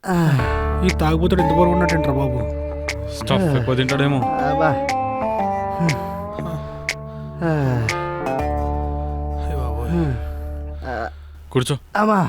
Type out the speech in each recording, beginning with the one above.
ఈ తాగుబోతుడు ఎంత బరువు ఉన్నట్టంటారా బాబు? స్టఫ్ ఎక్కువ తింటాడేమో. కూర్చో. అమ్మా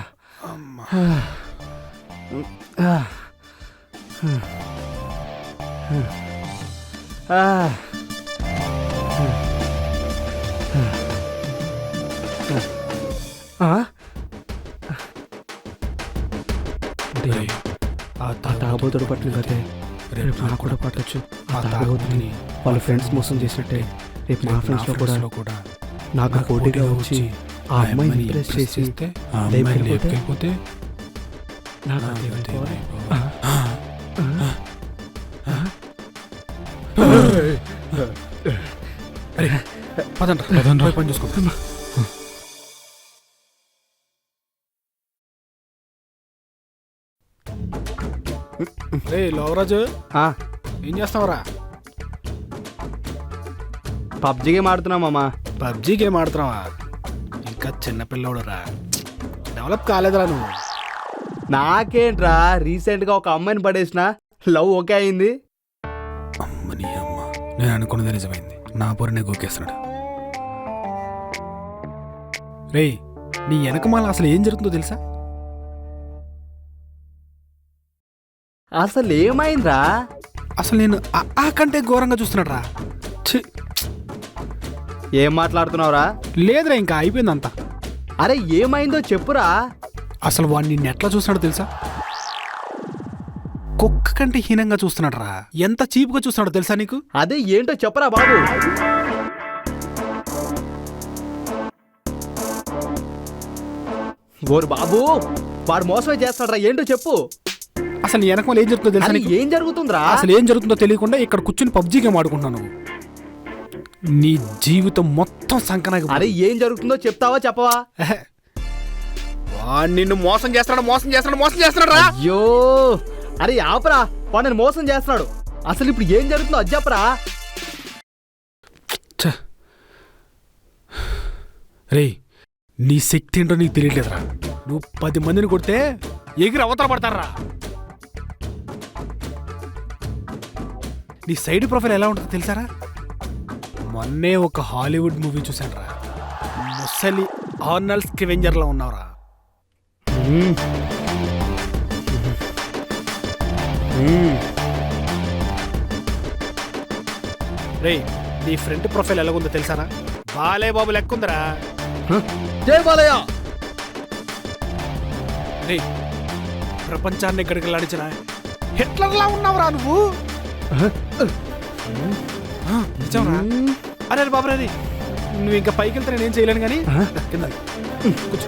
ఆ తాగబోతుడు పట్టిన కదే రేపు నాకు కూడా పట్టచ్చు. ఆ తాగబోతుని వాళ్ళ ఫ్రెండ్స్ మోసం చేసినట్టే రేపు మా ఫ్రెండ్స్లో కూడా నాకు పోటీగా వచ్చి ఆ అమ్మాయిని ఇంప్రెస్ చేసి లేకపోతే నాకు పదండి పని చూసుకో. రే లోవరాజు, ఏం చేస్తావురా? పబ్జీ గేమ్ ఆడుతున్నామమ్మా. పబ్జీ గేమ్ ఆడుతున్నావా? ఇంకా చిన్నపిల్లడు రా, డెవలప్ కాలేదురా నువ్వు. నాకేంట్రా, రీసెంట్గా ఒక అమ్మాయిని పడేసిన, లవ్ ఓకే అయింది. అమ్మని అమ్మ, నేను అనుకున్నది నిజమైంది. నా పొరనే గోకేస్తున్నాడు. రే, నీ వెనకమాల అసలు ఏం జరుగుతుందో తెలుసా? అసలు ఏమైందిరా? అసలు నేను ఆ కంటే ఘోరంగా చూస్తున్నాడు రా. ఏం మాట్లాడుతున్నావురా? లేదురా, ఇంకా అయిపోయిందంతా. అరే ఏమైందో చెప్పురా. అసలు వాడు నిన్ను ఎట్లా చూస్తున్నాడో తెలుసా? కుక్క కంటే హీనంగా చూస్తున్నాడు రా. ఎంత చీప్గా చూస్తున్నాడో తెలుసా నీకు? అదే ఏంటో చెప్పరా బాబు. ఓరు బాబు, వాడు మోసమే చేస్తాడరా, ఏంటో చెప్పు. అసలు వెనకమాల ఏం జరుగుతుందో తెలుసా? ఏం జరుగుతుందిరా? అసలు ఏం జరుగుతుందో తెలియకుండా ఇక్కడ కూర్చుని పబ్జీ గేమ్ ఆడుకుంటున్నాను. నీ జీవితం మొత్తం సంకనాకి. అరే ఏం జరుగుతుందో చెప్తావా చెప్పవా? వాడు నిన్ను మోసం చేస్తున్నాడు రా. అయ్యో, అరే ఆపరా, వాడు నన్ను మోసం చేస్తున్నాడు. అసలు ఇప్పుడు ఏం జరుగుతుందో అది చెప్పరా. రే, నీ శక్తి ఏంటో నీకు తెలియట్లేదురా. నువ్వు 10 మందిని కొడితే ఎగిరి అవతల పడతారా. నీ సైడ్ ప్రొఫైల్ ఎలా ఉంటుందో తెలుసారా? మొన్నే ఒక హాలీవుడ్ మూవీ చూశాను రా. ముసలి ఆర్నల్డ్ స్కెవెంజర్లో ఉన్నావురా. రే, నీ ఫ్రంట్ ప్రొఫైల్ ఎలాగుందో తెలుసారా? బాలే బాబు లెక్కుందరా. జై బాలయ్య. రే, ప్రపంచాన్ని గడిగలాడించిన హిట్లర్లా ఉన్నావురా నువ్వు. నిజంరా? అరే బాబు, రే, నువ్వు ఇంకా పైకి వెళ్తే నేనేం చేయలేను కానీ కింద కూర్చో.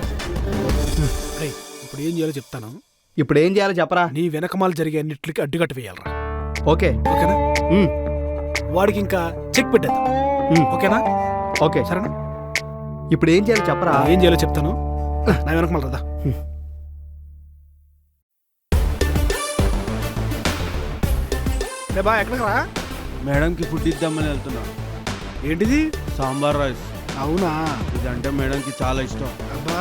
రే, ఇప్పుడు ఏం చేయాలో చెప్తాను. ఇప్పుడు ఏం చేయాలో చెప్పరా. నీ వెనకమాలు జరిగే అన్నిటికి అడ్డుకట్టు వేయాలరా. ఓకే ఓకేనా? వాడికి ఇంకా చెక్ పెట్టేద్దాం. ఓకేనా? ఓకే సరేనా? ఇప్పుడు ఏం చేయాలో చెప్పరా. ఏం చేయాలో చెప్తాను. నా వెనకమాల రదా. రే బా, ఎక్కడికి రా? మేడంకి ఫుడ్ ఇద్దామని వెళ్తున్నా. ఏంటిది? సాంబార్ రైస్. అవునా? ఇదంటే మేడంకి చాలా ఇష్టం. అబ్బా,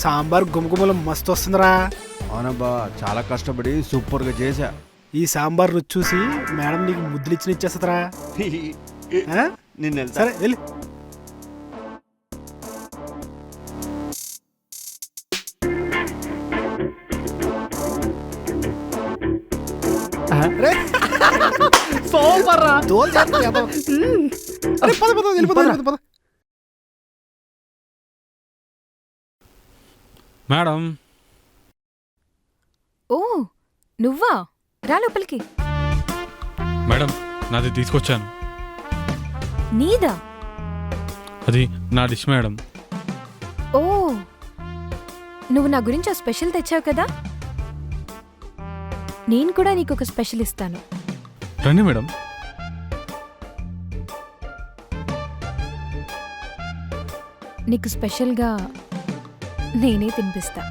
సాంబార్ గుమగుమలు మస్తు వస్తుందిరా. అవునబ్బా, చాలా కష్టపడి సూపర్గా చేశా. ఈ సాంబార్ రుచి చూసి మేడం నీకు ముద్దులు ఇచ్చేస్తుందిరా. నిన్న సరే వెళ్ళి. సూపర్ రా. మేడం. ఓ, నువ్వా? రా లోపలికి. మేడం, నాది తీసుకొచ్చాను. నీదా? అది నా డిష్ మేడం. ఓ, నువ్వు నా గురించి ఆ స్పెషల్ తెచ్చావు కదా, నేను కూడా నీకు ఒక స్పెషల్ ఇస్తాను. రండి మేడం. నీకు స్పెషల్గా నేనే తినిపిస్తా.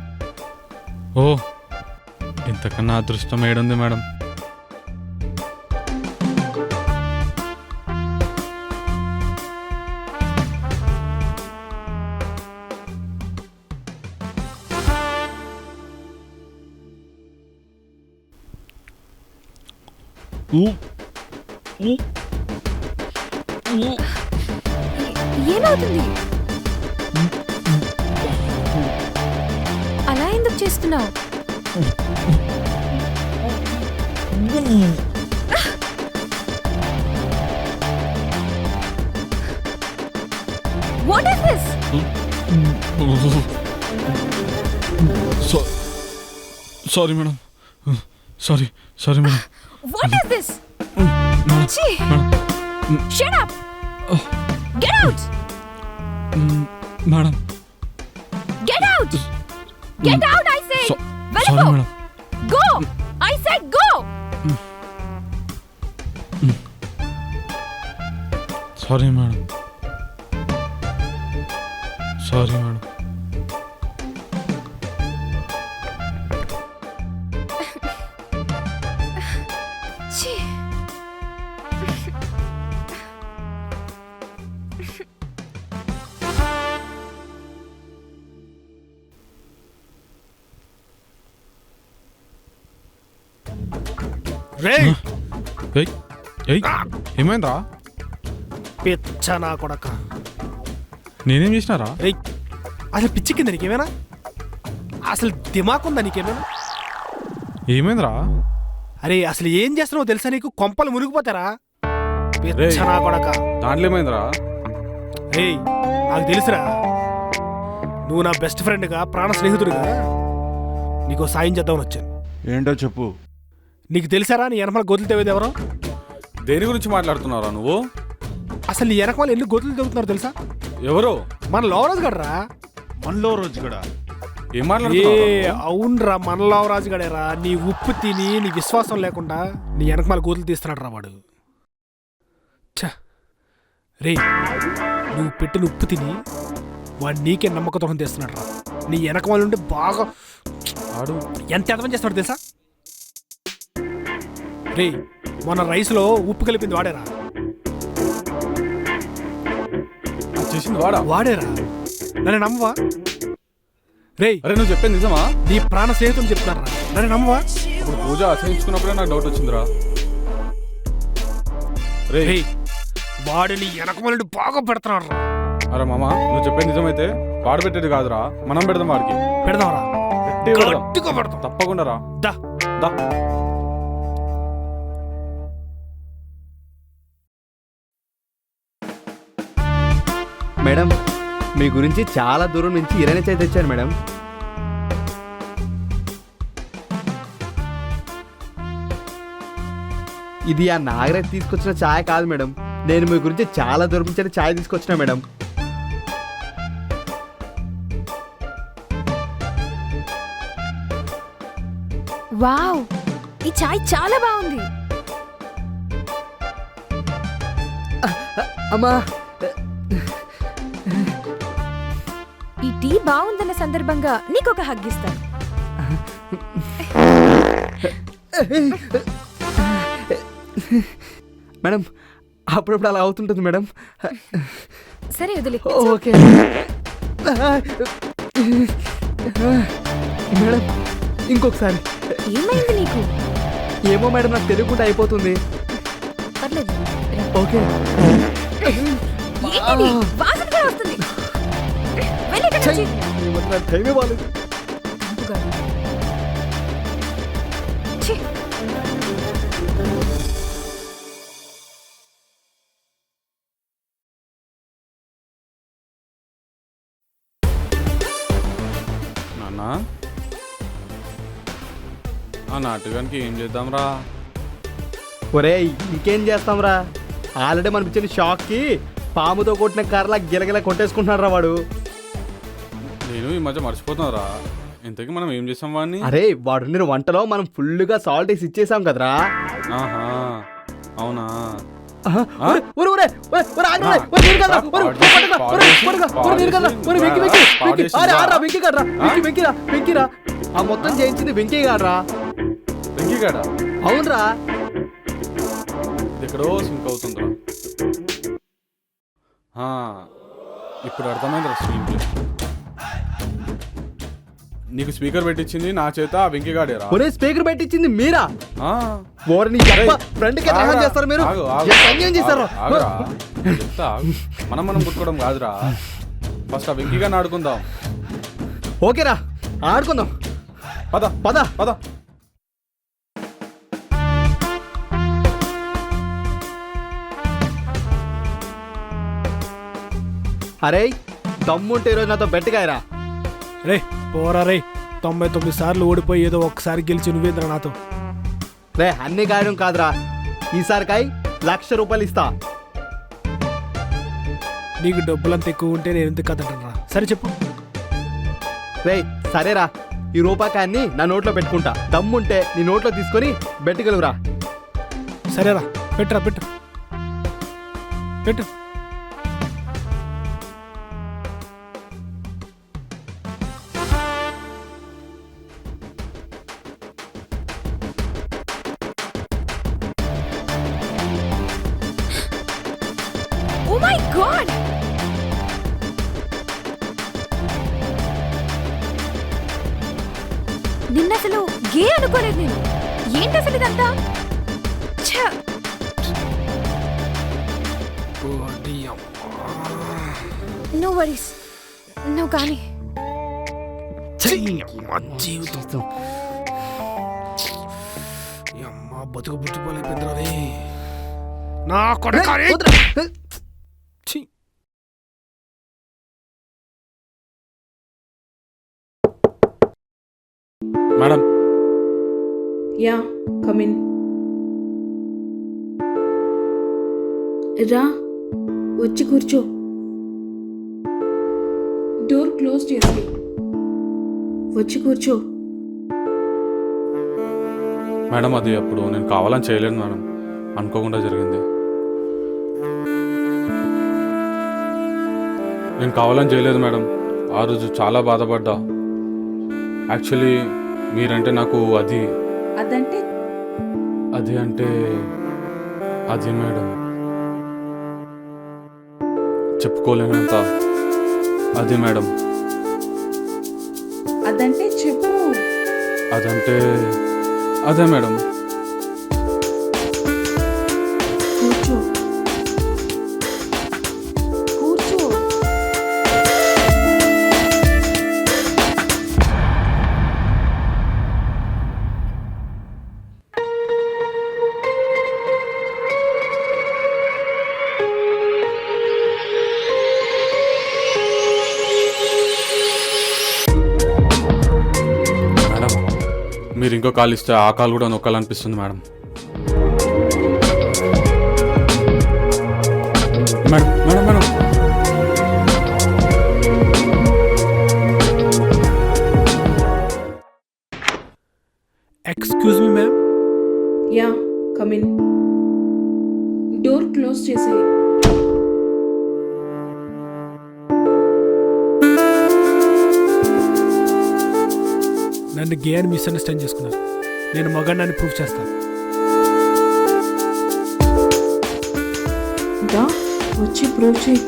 ఓ, ఇంతకన్నా అదృష్టం ఏడుంది మేడం. ఏమవుతుంది? అలా ఎందుకు చేస్తున్నావు? What is this? Sorry madam, sorry madam. What is this? Madam, Chhi! Madam, Shut up! Get out! Madam, Get out! Get out, I say! Sorry madam. Go! I said go! Sorry madam, sorry madam. Chhi! రేయ్ ఏయ్ ఏయ్, ఏమైందిరా? పిచ్చ నా కొడక. నేనేం చేసినారా? రేయ్ అసలు పిచ్చి కింద నీకేమైనా? అసలు దిమాక్ ఉందా నీకేమైనా? ఏమైందిరా? అరే అసలు ఏం చేస్తున్నావు తెలుసా నీకు? కొంపలు మునిగిపోతారా పిచ్చ రేయ్. నా కొడక. దాంట్లో ఏమైందిరా? రేయ్ నాకు తెలుసురా, నువ్వు నా బెస్ట్ ఫ్రెండ్గా, ప్రాణ స్నేహితుడిగా నీకు సాయం చేద్దామని వచ్చాను. ఏంటో చెప్పు. నీకు తెలుసారా నీ వెనకాల గొతులు తవ్వేది ఎవరో? దేని గురించి మాట్లాడుతున్నారా నువ్వు? అసలు నీ వెనకాల ఎన్ని గొతులు తవ్వుతున్నారు తెలుసా? ఎవరు? మన లోవరాజు గడరా. మనలో రోజు కూడా ఏం ఏ మాట్లాడుతున్నావు? అవునరా, మన లోవరాజు గడేరా. నీ ఉప్పు తిని నీ విశ్వాసం లేకుండా నీ వెనకమాల గోతులు తీస్తున్నాడు రా వాడు. ఛ రే, నువ్వు పెట్టిన ఉప్పు తిని వాడు నీకే నమ్మకం తీస్తున్నాడు రా. నీ వెనకమాల నుండి బాగా ఆడు ఎంత ఎదవం చేస్తున్నాడు తెలుసా? రే మొన్న రైస్లో ఉప్పు కలిపింది వాడేరా. చేసింది వాడా? వాడేరా, నన్ను నమ్మవా? రే అరే నువ్వు చెప్పేది నిజమా? నీ ప్రాణ స్నేహితులు చెప్తున్నారా, నన్ను నమ్మవా? ఇప్పుడు పూజ అసహించుకున్నప్పుడే నాకు డౌట్ వచ్చిందిరా. రే రే వాడు నీ వెనకమాల నుండి బాగా పెడుతున్నాడు రా. అరే మామ, నువ్వు చెప్పేది నిజమైతే వాడు పెట్టేది కాదురా, మనం పెడదాం వాడికి. పెడదాంరా, గట్టిగా పెడదాం. గట్టిగా పెడతాం. తప్పకుండా రా. దా దా. మేడం మీ గురించి చాలా దూరం నుంచి ఇరానీ చాయ్ తెచ్చాను మేడం. ఇది ఆ నాగరాజ్ తీసుకొచ్చిన ఛాయ్ కాదు మేడం, నేను మీ గురించి చాలా దూరం నుంచి ఛాయ్ తీసుకొచ్చిన మేడం. వావ్, ఈ చాయ్ చాలా బాగుంది. అమ్మా ఈ టీ బాగుందన్న సందర్భంగా నీకు ఒక హగ్ ఇస్తాను. మేడం అప్పుడప్పుడు అలా అవుతుంటుంది మేడం. సరే వదిలే. ఓకే మేడం, ఇంకొకసారి. ఏమైంది నీకు? ఏమో మేడం, నాకు తెలియకుండా అయిపోతుంది. పర్లేదు రా. ఓకే ఏంటిది? వాసన కూడా వస్తుంది. వెళ్ళి ఇక్కడి నుంచి. టైమే బాగాలేదు. తంపుగాడు. ఛీ. నాన్న, ఆ నాటకానికి ఏం చేద్దాంరా? ఒరేయ్ ఇంకేం చేస్తాంరా, ఆల్రెడీ మనం ఇచ్చిన షాక్కి పాముతో కొట్టిన కర్రలా గిలగిల కొట్టేసుకుంటున్నాడు రా వాడు. నేను ఈ మధ్య మర్చిపోతున్నారా. ఇంతకీ మనం ఏం చేసాం వాడిని? అరే వాడు నేను వంటలో మనం ఫుల్గా సాల్ట్ వేసి ఇచ్చేసాం కదరా. ఆహా, అవునా? ఆహా, ఒరే, ఒరే, ఒరే, ఒరే, ఒరే, ఆగ్రా, ఒరే, నీరు కాదురా, ఒరే, ఒరే, పట్టుకో, ఒరే, పట్టుకో, ఒరే, నీరు కాదురా, ఒరే, వెంకీ, వెంకీ, వెంకీ, అరే, ఆడ్రా, వెంకీ కాదురా, వెంకీ, వెంకీరా, వెంకీరా. ఆ మొత్తం చేయించింది వెంకీ కాదురా. వెంకీగాడ అవునరా. ఎక్కడో సింక్ అవుతుందిరా. ఇప్పుడు అర్థమైందిరా స్క్రీన్ ప్లే. నీకు స్పీకర్ పెట్టించింది నా చేత ఆ వెంకీగాడేరా. ఒరే స్పీకర్ పెట్టించింది మీరా? ఆ, ఓరని ఫ్రెండ్ కి ద్రోహం చేస్తారు మీరు. ఆగు, ఆగు, ఏ సంజ్ఞం చేస్తారు? ఆగురా. చెప్తా, ఆగు. మనం కొట్టుకోవడం కాదురా, ఫస్ట్ ఆ వెంకీగాడిని ఆడుకుందాం. ఓకేరా ఆడుకుందాం. పద పద. పద. అరే దమ్ముంటే ఈరోజు నాతో బెట్టగాయరా. రే పోరా రే, 99 సార్లు ఓడిపోయి ఏదో ఒక్కసారి గెలిచి నువ్వేంద్ర నాతో. రే అన్ని కాయడం కాదురా, ఈసారి కాయ ₹1,00,000 ఇస్తా. నీకు డబ్బులంత ఎక్కువ ఉంటే నేను ఎందుకు కదంటరా. సరే చెప్పు. రే సరేరా, ఈ రూపాయకాన్ని నా నోట్లో పెట్టుకుంటా. దమ్ముంటే నీ నోట్లో తీసుకొని బెట్టగలుగురా. సరేరా, పెట్టురా పెట్టు పెట్టు. ఓ మై గాడ్, నిన్న అసలు గే అనుకోలేదు నేను. ఏంటి అసలు ఇదంతా? ఛ! నో వరీస్, నువ్వు కానీ. జీవితం అమ్మ బతుకు బుచ్చిపోలేకపోయిందిరా రే నా కొడుకా రే. ఛీ. Madam, yeah come in. రా వచ్చి కూర్చో. డోర్ క్లోజ్ చేసి వచ్చి కూర్చో. మేడం అది అప్పుడు నేను కావాలని చేయలేను మేడం, అనుకోకుండా జరిగింది. నేను కావాలని చేయలేదు మేడం, ఆ రోజు చాలా బాధపడ్డా. యాక్చువల్లీ మీరంటే నాకు అదంటే అది అంటే అది మేడం, చెప్పుకోలేనంత అది మేడం. అదంటే చెప్పు. అదంటే అదే మేడం. కూర్చో కూర్చో. మేడం మీరు ఇంకో కాల్ ఇస్తే ఆ కాల్ కూడా నొక్కాలనిపిస్తుంది madam. Madam madam madam excuse me ma'am. Yeah come in. Door close చేసే. నన్ను గే అని మిస్అండర్స్టాండ్ చేసుకున్నారు. నేను మగాడిని ప్రూవ్ చేస్తాను. దా వచ్చి ప్రూవ్ చేయి.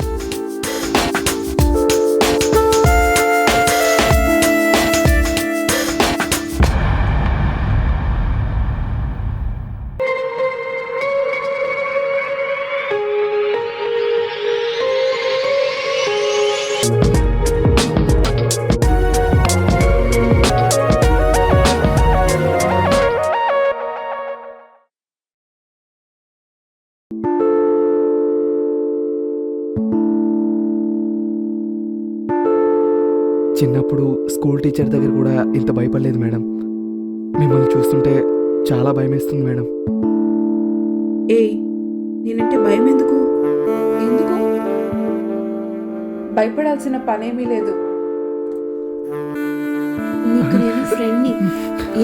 చిన్నప్పుడు స్కూల్ టీచర్ దగ్గర కూడా ఇంత భయపడలేదు మేడం. మిమ్మల్ని చూస్తుంటే చాలా భయం వేస్తుంది మేడం. నేనంటే భయం ఎందుకు? ఎందుకు భయపడాల్సిన పనేమీ లేదు. నీకు నేను ఫ్రెండ్ని,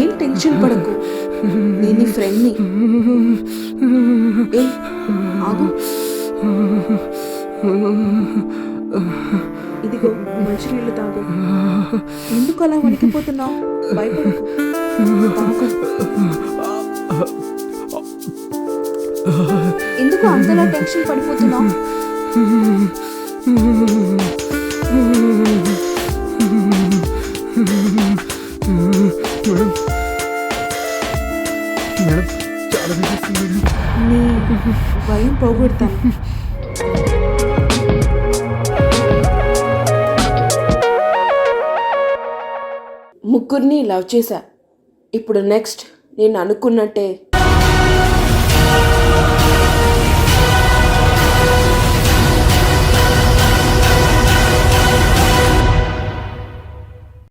ఏం టెన్షన్ పడకు. నేను నీ ఫ్రెండ్ని. ఆగు. ఇదిగో మంచినీళ్ళు తాగు. ఎందుకు అలా వణికిపోతున్నావు? భయపడకు, తాగు. ఎందుకు అంతలా టెన్షన్ పడిపోతున్నావు? నీ భయం పోగొడతాను. ముగ్గురిని లవ్ చేశా. ఇప్పుడు నెక్స్ట్ నేను అనుకున్నట్టే